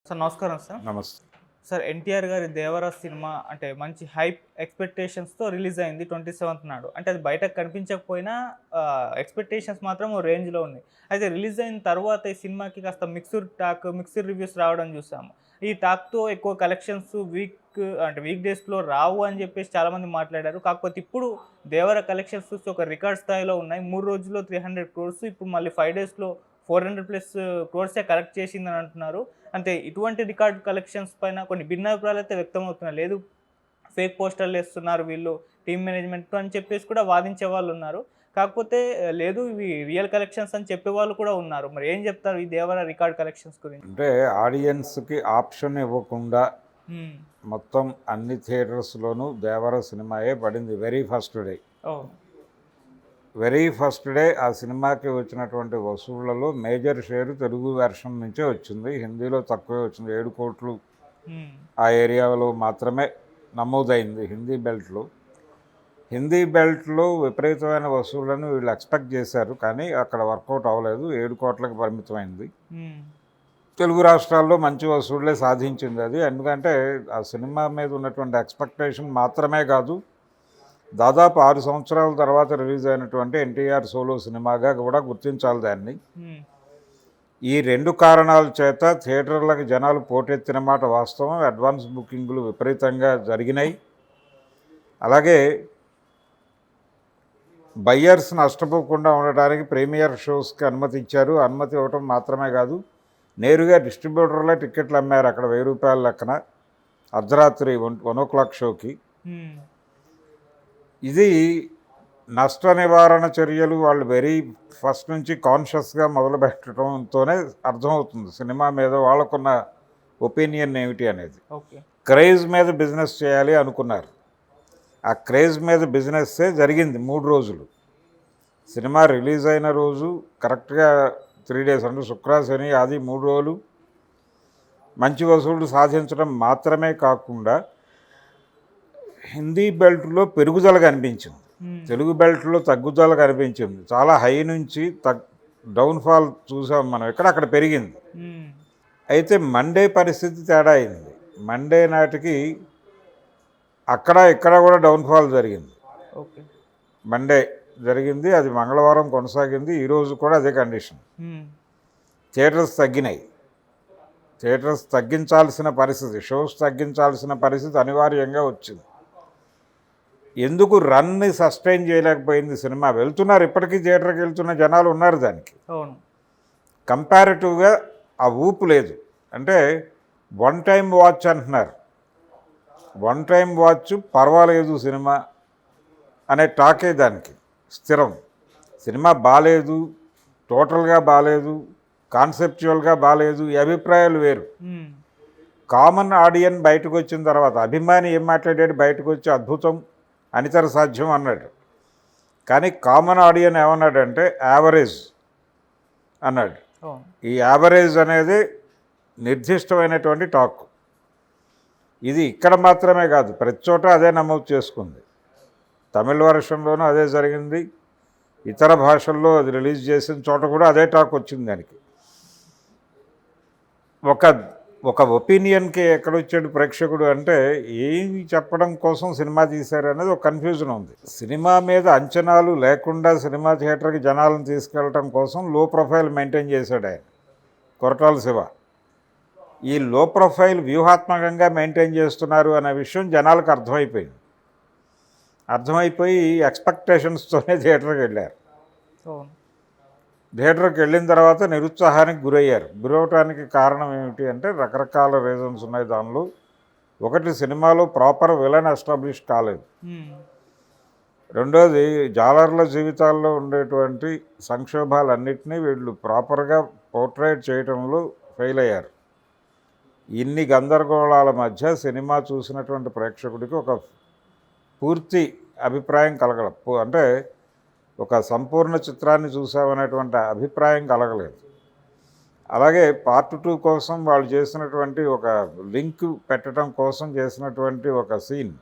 Sir నమస్కారం sir. నమస్తే. Sir NTR గారి 'దేవరా' సినిమా అంటే మంచి హైప్ ఎక్స్‌పెక్టేషన్స్‌తో రిలీజ్ అయింది 27థ్ నాడు. అంటే అది బయటకు కనిపించకపోయినా ఎక్స్‌పెక్టేషన్స్ మాత్రం ఓ రేంజ్‌లో ఉన్నాయి. అయితే రిలీజ్ అయిన తర్వాత ఈ సినిమాకి కాస్త మిక్స్డ్ రివ్యూస్ రావడం చూసాము. ఈ టాక్‌తో ఎక్కువ కలెక్షన్స్ వీక్ డేస్‌లో రావు అని చెప్పేసి చాలామంది మాట్లాడారు. కాకపోతే ఇప్పుడు 'దేవరా' కలెక్షన్స్ చూస్తే ఒక రికార్డ్ స్థాయిలో ఉన్నాయి. 3 రోజుల్లో 300 క్రోర్స్, ఇప్పుడు మళ్ళీ 5 డేస్‌లో 400+ క్రోర్సే కలెక్ట్ చేసిందని అంటున్నారు. అంటే ఇటువంటి రికార్డ్ కలెక్షన్స్ పైన కొన్ని భిన్నాభిప్రాయాలు అయితే వ్యక్తమవుతున్నాయి. లేదు, ఫేక్ పోస్టర్లు ఏస్తున్నారు వీళ్ళు టీమ్ మేనేజ్మెంట్ అని చెప్పేసి కూడా వాదించే వాళ్ళు ఉన్నారు. కాకపోతే లేదు, ఇవి రియల్ కలెక్షన్స్ అని చెప్పేవాళ్ళు కూడా ఉన్నారు. మరి ఏం చెప్తారు ఈ 'దేవరా' రికార్డ్ కలెక్షన్స్ గురించి? అంటే ఆడియన్స్‌కి ఆప్షన్ ఇవ్వకుండా హ్మ్. మొత్తం అన్ని థియేటర్స్‌లోనూ 'దేవర' సినిమాయే పడింది వెరీ ఫస్ట్ డే. ఓహ్! వెరీ ఫస్ట్ డే ఆ సినిమాకి వచ్చినటువంటి వసూళ్లలో మేజర్ షేర్ తెలుగు వెర్షన్ నుంచే వచ్చింది. హిందీలో తక్కువే వచ్చింది. 7 కోట్లు హ్మ్. ఆ ఏరియాలో మాత్రమే నమోదైంది హిందీ బెల్ట్‌లో. హిందీ బెల్ట్‌లో విపరీతమైన వసూళ్లను వీళ్ళు ఎక్స్‌పెక్ట్ చేశారు. కానీ అక్కడ వర్కౌట్ అవ్వలేదు. 7 కోట్లకు పరిమితమైంది. హ్మ్. తెలుగు రాష్ట్రాల్లో మంచి వసూళ్లే సాధించింది అది. ఎందుకంటే ఆ సినిమా మీద ఉన్నటువంటి ఎక్స్‌పెక్టేషన్ మాత్రమే కాదు, దాదాపు 6 సంవత్సరాల తర్వాత రిలీజ్ అయినటువంటి ఎన్టీఆర్ సోలో సినిమాగా కూడా గుర్తించాలి దాన్ని. హ్మ్. ఈ 2 కారణాల చేత థియేటర్లకు జనాలు పోటెత్తిన మాట వాస్తవం. అడ్వాన్స్ బుకింగ్లు విపరీతంగా జరిగినాయి. అలాగే బయ్యర్స్ నష్టపోకుండా ఉండడానికి ప్రీమియర్ షోస్కి అనుమతి ఇచ్చారు. అనుమతి ఇవ్వటం మాత్రమే కాదు, నేరుగా డిస్ట్రిబ్యూటర్లే టిక్కెట్లు అమ్మారు అక్కడ 1000 రూపాయల లెక్కన అర్ధరాత్రి 1:00 షోకి. హ్మ్. ఇది నష్ట నివారణ చర్యలు వాళ్ళు వెరీ ఫస్ట్ నుంచి కాన్షియస్గా మొదలు పెట్టడంతోనే అర్థమవుతుంది సినిమా మీద వాళ్ళకున్న ఒపీనియన్ ఏమిటి అనేది. ఓకే. క్రేజ్ మీద బిజినెస్ చేయాలి అనుకున్నారు. ఆ క్రేజ్ మీద బిజినెస్సే జరిగింది 3 రోజులు. సినిమా రిలీజ్ అయిన రోజు కరెక్ట్గా 3 డేస్ అంటే శుక్ర, శని, ఆది 3 రోజులు మంచి వసూళ్లు సాధించడం మాత్రమే కాకుండా హిందీ బెల్ట్లో పెరుగుదల కనిపించింది, హ్మ్. తెలుగు బెల్ట్లో తగ్గుదల కనిపించింది. చాలా హై నుంచి డౌన్ఫాల్ చూసాం మనం, అక్కడ పెరిగింది. హ్మ్. అయితే మండే పరిస్థితి తేడా అయింది. మండే నాటికి అక్కడ ఇక్కడ కూడా డౌన్ఫాల్ జరిగింది. ఓకే. మండే జరిగింది, అది మంగళవారం కొనసాగింది. ఈరోజు కూడా అదే కండిషన్. హ్మ్. థియేటర్స్ తగ్గినాయి. థియేటర్స్ తగ్గించాల్సిన పరిస్థితి, షోస్ తగ్గించాల్సిన పరిస్థితి అనివార్యంగా వచ్చింది. ఎందుకు రన్ని సస్టైన్ చేయలేకపోయింది సినిమా? వెళ్తున్నారు, ఇప్పటికీ థియేటర్కి వెళ్తున్న జనాలు ఉన్నారు. దానికి అవును. కంపారిటివ్గా ఆ ఊపు లేదు. అంటే వన్ టైం వాచ్ అంటున్నారు. వన్ టైం వాచ్ పర్వాలేదు సినిమా అనే టాకే దానికి స్థిరం. సినిమా బాలేదు, టోటల్గా బాలేదు, కాన్సెప్చువల్గా బాలేదు, ఈ అభిప్రాయాలు వేరు. హ్మ్. కామన్ ఆడియన్ బయటకు వచ్చిన తర్వాత అభిమాని ఏం మాట్లాడాడు? బయటకు వచ్చి అద్భుతం, అనితర సాధ్యం అన్నాడు. కానీ కామన్ ఆడియన్ ఏమన్నాడంటే యావరేజ్ అన్నాడు. అవును. ఈ యావరేజ్ అనేది నిర్దిష్టమైనటువంటి టాక్. ఇది ఇక్కడ మాత్రమే కాదు, ప్రతి చోట అదే నమోదు చేసుకుంది. తమిళ వర్షన్లోనూ అదే జరిగింది. ఇతర భాషల్లో అది రిలీజ్ చేసిన చోట కూడా అదే టాక్ వచ్చింది. దానికి ఒక ఒపీనియన్కి ఎక్కడొచ్చాడు ప్రేక్షకుడు అంటే ఏమి చెప్పడం కోసం సినిమా తీశారు అనేది ఒక కన్ఫ్యూజన్ ఉంది. సినిమా మీద అంచనాలు లేకుండా సినిమా థియేటర్కి జనాలను తీసుకెళ్ళటం కోసం లో ప్రొఫైల్ మెయింటైన్ చేశాడు ఆయన, కొరటాల శివ. ఈ లో ప్రొఫైల్ వ్యూహాత్మకంగా మెయింటైన్ చేస్తున్నారు అనే విషయం జనాలకు అర్థమైపోయి ఎక్స్పెక్టేషన్స్తోనే థియేటర్కి వెళ్ళారు. అవును. థియేటర్కి వెళ్ళిన తర్వాత నిరుత్సాహానికి గురయ్యారు. గురవటానికి కారణం ఏమిటి అంటే రకరకాల రీజన్స్ ఉన్నాయి దానిలో. ఒకటి, సినిమాలో ప్రాపర్ విలన్ ఎస్టాబ్లిష్ కాలేదు. హ్మ్. రెండోది, జాలర్ల జీవితాల్లో ఉండేటువంటి సంక్షోభాలన్నింటినీ వీళ్ళు ప్రాపర్గా పోర్ట్రేట్ చేయడంలో ఫెయిల్ అయ్యారు. ఇన్ని గందరగోళాల మధ్య సినిమా చూసినటువంటి ప్రేక్షకుడికి ఒక పూర్తి అభిప్రాయం అంటే ఒక సంపూర్ణ చిత్రాన్ని చూసామనేటువంటి అభిప్రాయం కలగలేదు. అలాగే పార్ట్ 2 కోసం వాళ్ళు చేసినటువంటి ఒక లింక్ పెట్టడం కోసం చేసినటువంటి ఒక సీన్,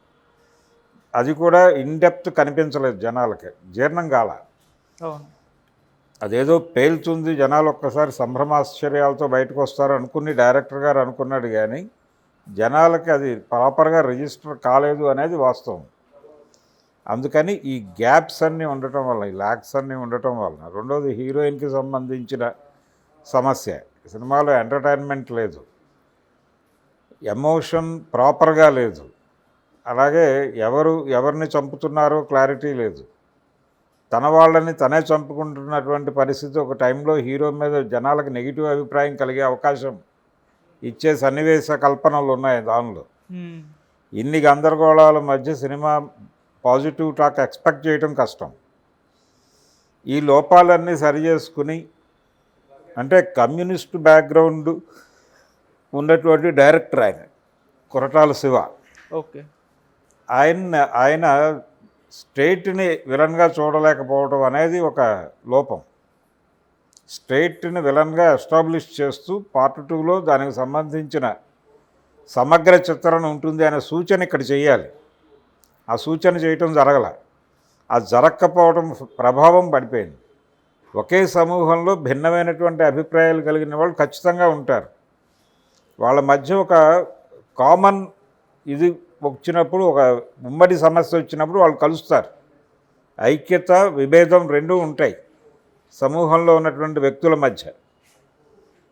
అది కూడా ఇన్డెప్త్ కనిపించలేదు జనాలకి, జీర్ణం కాల. అవును. అదేదో పేలుతుంది, జనాలు ఒక్కసారి సంభ్రమాశ్చర్యాలతో బయటకు వస్తారు అనుకుని డైరెక్టర్ గారు అనుకున్నాడు, కానీ జనాలకి అది ప్రాపర్గా రిజిస్టర్ కాలేదు అనేది వాస్తవం. అందుకని ఈ గ్యాప్స్ అన్నీ ఉండటం వల్ల, ఈ ల్యాక్స్ అన్నీ ఉండటం వలన, రెండోది హీరోయిన్కి సంబంధించిన సమస్య, సినిమాలో ఎంటర్టైన్మెంట్ లేదు, ఎమోషన్ ప్రాపర్గా లేదు, అలాగే ఎవరిని చంపుతున్నారో క్లారిటీ లేదు, తన వాళ్ళని తనే చంపుకుంటున్నటువంటి పరిస్థితి. ఒక టైంలో హీరో మీద జనాలకు నెగిటివ్ అభిప్రాయం కలిగే అవకాశం ఇచ్చే సన్నివేశ కల్పనలు ఉన్నాయి దానిలో. ఇన్ని గందరగోళాల మధ్య సినిమా పాజిటివ్ టాక్ ఎక్స్పెక్ట్ చేయడం కష్టం. ఈ లోపాలన్నీ సరిచేసుకుని, అంటే కమ్యూనిస్ట్ బ్యాక్గ్రౌండ్ ఉన్నటువంటి డైరెక్టర్ ఆయన కొరటాల శివ. ఓకే. ఆయన స్ట్రైట్ని విలన్గా చూడలేకపోవడం అనేది ఒక లోపం. స్ట్రైట్ని విలన్గా ఎస్టాబ్లిష్ చేస్తూ పార్ట్ 2లో దానికి సంబంధించిన సమగ్ర చిత్రణ ఉంటుంది అనే సూచన ఇక్కడ చేయాలి. ఆ సూచన చేయటం జరగల. ఆ జరగకపోవడం ప్రభావం పడిపోయింది. ఒకే సమూహంలో భిన్నమైనటువంటి అభిప్రాయాలు కలిగిన వాళ్ళు ఖచ్చితంగా ఉంటారు. వాళ్ళ మధ్య ఒక కామన్ ఇది వచ్చినప్పుడు, ఒక ఉమ్మడి సమస్య వచ్చినప్పుడు వాళ్ళు కలుస్తారు. ఐక్యత, విభేదం రెండూ ఉంటాయి సమూహంలో ఉన్నటువంటి వ్యక్తుల మధ్య.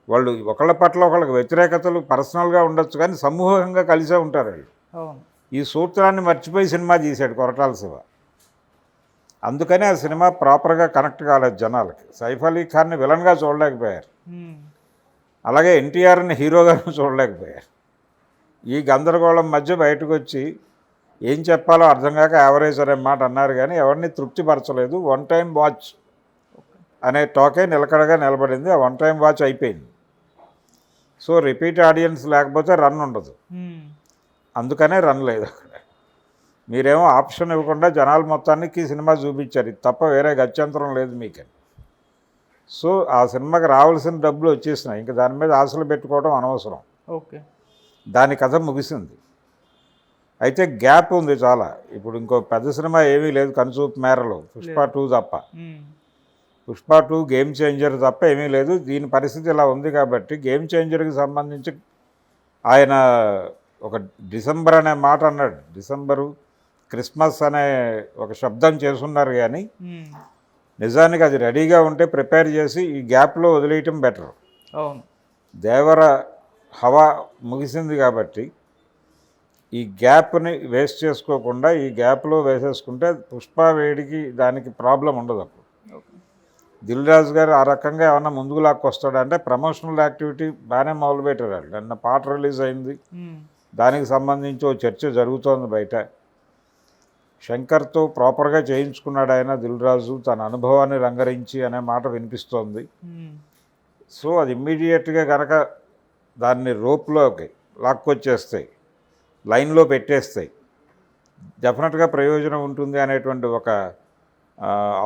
వాళ్ళు ఒకళ్ళ పట్ల ఒకళ్ళకి వ్యతిరేకతలు పర్సనల్గా ఉండొచ్చు, కానీ సమూహంగా కలిసే ఉంటారు వాళ్ళు. ఈ సూత్రాన్ని మర్చిపోయి సినిమా తీశాడు కొరటాల శివ. అందుకని ఆ సినిమా ప్రాపర్గా కనెక్ట్ కాలేదు జనాలకి. సైఫ్ అలీ ఖాన్ని విలన్గా చూడలేకపోయారు, అలాగే ఎన్టీఆర్ని హీరోగాను చూడలేకపోయారు. ఈ గందరగోళం మధ్య బయటకు వచ్చి ఏం చెప్పాలో అర్థం కాక యావరేజ్ అనే మాట అన్నారు, కానీ ఎవరిని తృప్తిపరచలేదు. వన్ టైం వాచ్ అనే టాకే నిలకడగా నిలబడింది. ఆ వన్ టైం వాచ్ అయిపోయింది. సో రిపీట్ ఆడియన్స్ లేకపోతే రన్ ఉండదు, అందుకనే రన్ లేదు అక్కడ. మీరేమో ఆప్షన్ ఇవ్వకుండా జనాల మొత్తానికి సినిమా చూపించారు, ఇది తప్ప వేరే గత్యంతరం లేదు మీకని. సో ఆ సినిమాకి రావాల్సిన డబ్బులు వచ్చేసినాయి, ఇంకా దాని మీద ఆశలు పెట్టుకోవడం అనవసరం. ఓకే. దాని కథ ముగిసింది. అయితే గ్యాప్ ఉంది చాలా. ఇప్పుడు ఇంకో పెద్ద సినిమా ఏమీ లేదు కనుచూపు మేరలో, పుష్ప 2 తప్ప. పుష్ప 2 గేమ్ చేంజర్ తప్ప ఏమీ లేదు. దీని పరిస్థితి ఇలా ఉంది కాబట్టి గేమ్ చేంజర్కి సంబంధించి ఆయన ఒక డిసెంబర్ అనే మాట అన్నాడు. డిసెంబరు, క్రిస్మస్ అనే ఒక శబ్దం చేసున్నారు, కానీ నిజానికి అది రెడీగా ఉంటే ప్రిపేర్ చేసి ఈ గ్యాప్లో వదిలేయటం బెటర్. అవును. దేవర హవా ముగిసింది కాబట్టి ఈ గ్యాప్ని వేస్ట్ చేసుకోకుండా ఈ గ్యాప్లో వేసేసుకుంటే పుష్ప వేడికి దానికి ప్రాబ్లం ఉండదు. అప్పుడు దిల్ రాజు గారు ఆ రకంగా ఏమన్నా ముందుకు లాక్కొస్తాడంటే, ప్రమోషనల్ యాక్టివిటీ బాగానే మొదలుపెట్టారు. నిన్న పాట రిలీజ్ అయింది, దానికి సంబంధించి ఓ చర్చ జరుగుతోంది బయట. శంకర్తో ప్రాపర్గా చేయించుకున్నాడు ఆయన దిల్ రాజు, తన అనుభవాన్ని రంగరించి అనే మాట వినిపిస్తోంది. సో అది ఇమ్మీడియట్గా కనుక దాన్ని రోప్లోకి లాక్కొచ్చేస్తాయి, లైన్లో పెట్టేస్తాయి, డెఫినెట్గా ప్రయోజనం ఉంటుంది అనేటువంటి ఒక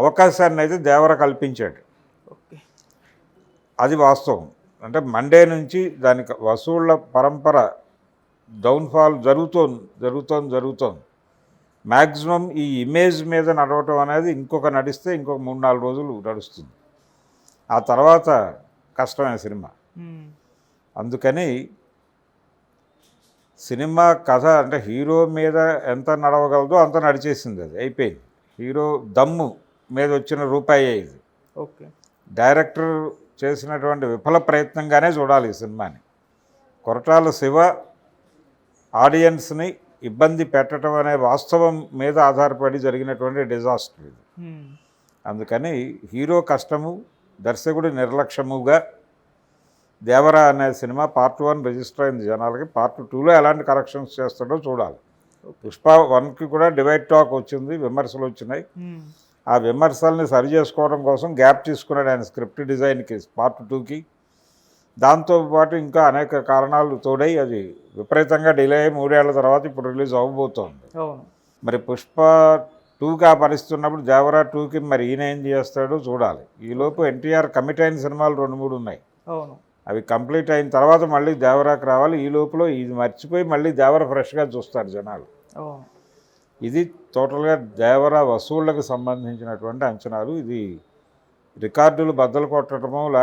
అవకాశాన్ని అయితే దేవర కల్పించాడు. అది వాస్తవం. అంటే మండే నుంచి దానికి వసూళ్ల పరంపర డౌన్ఫాల్ జరుగుతోంది. మ్యాక్సిమం ఈ ఇమేజ్ మీద నడవటం అనేది నడిస్తే ఇంకొక 3-4 రోజులు నడుస్తుంది. ఆ తర్వాత కష్టమైన సినిమా. అందుకని సినిమా కథ అంటే హీరో మీద ఎంత నడవగలదో అంత నడిచేసింది, అది అయిపోయింది. హీరో దమ్ము మీద వచ్చిన రూపాయి ఇది. ఓకే. డైరెక్టర్ చేసినటువంటి విఫల ప్రయత్నంగానే చూడాలి ఈ సినిమాని. కొరటాల శివ ఆడియన్స్ని ఇబ్బంది పెట్టడం అనే వాస్తవం మీద ఆధారపడి జరిగినటువంటి డిజాస్టర్ ఇది. అందుకని హీరో కష్టము, దర్శకుడి నిర్లక్ష్యముగా దేవర అనే సినిమా పార్ట్ 1 రిజిస్టర్ అయింది జనాలకి. పార్ట్ 2లో ఎలాంటి కరెక్షన్స్ చేస్తాడో చూడాలి. పుష్ప 1కి కూడా డివైడ్ టాక్ వచ్చింది, విమర్శలు వచ్చినాయి. ఆ విమర్శల్ని సరి చేసుకోవడం కోసం గ్యాప్ తీసుకున్నాడు ఆయన స్క్రిప్ట్ డిజైన్కి పార్ట్ 2కి. దాంతోపాటు ఇంకా అనేక కారణాలు తోడై అది విపరీతంగా డిలే అయ్యి 3 ఏళ్ల తర్వాత ఇప్పుడు రిలీజ్ అవ్వబోతోంది. మరి పుష్ప 2కి ఆ పరిస్థితి ఉన్నప్పుడు దేవర 2కి మరి ఈయన ఏం చేస్తాడో చూడాలి. ఈలోపు ఎన్టీఆర్ కమిట్ అయిన సినిమాలు 2-3 ఉన్నాయి. అవి కంప్లీట్ అయిన తర్వాత మళ్ళీ దేవరాకి రావాలి. ఈ లోపల ఇది మర్చిపోయి మళ్ళీ దేవర ఫ్రెష్గా చూస్తారు జనాలు. ఇది టోటల్గా దేవర వసూళ్లకు సంబంధించినటువంటి అంచనాలు. ఇది రికార్డులు బద్దలు కొట్టడమో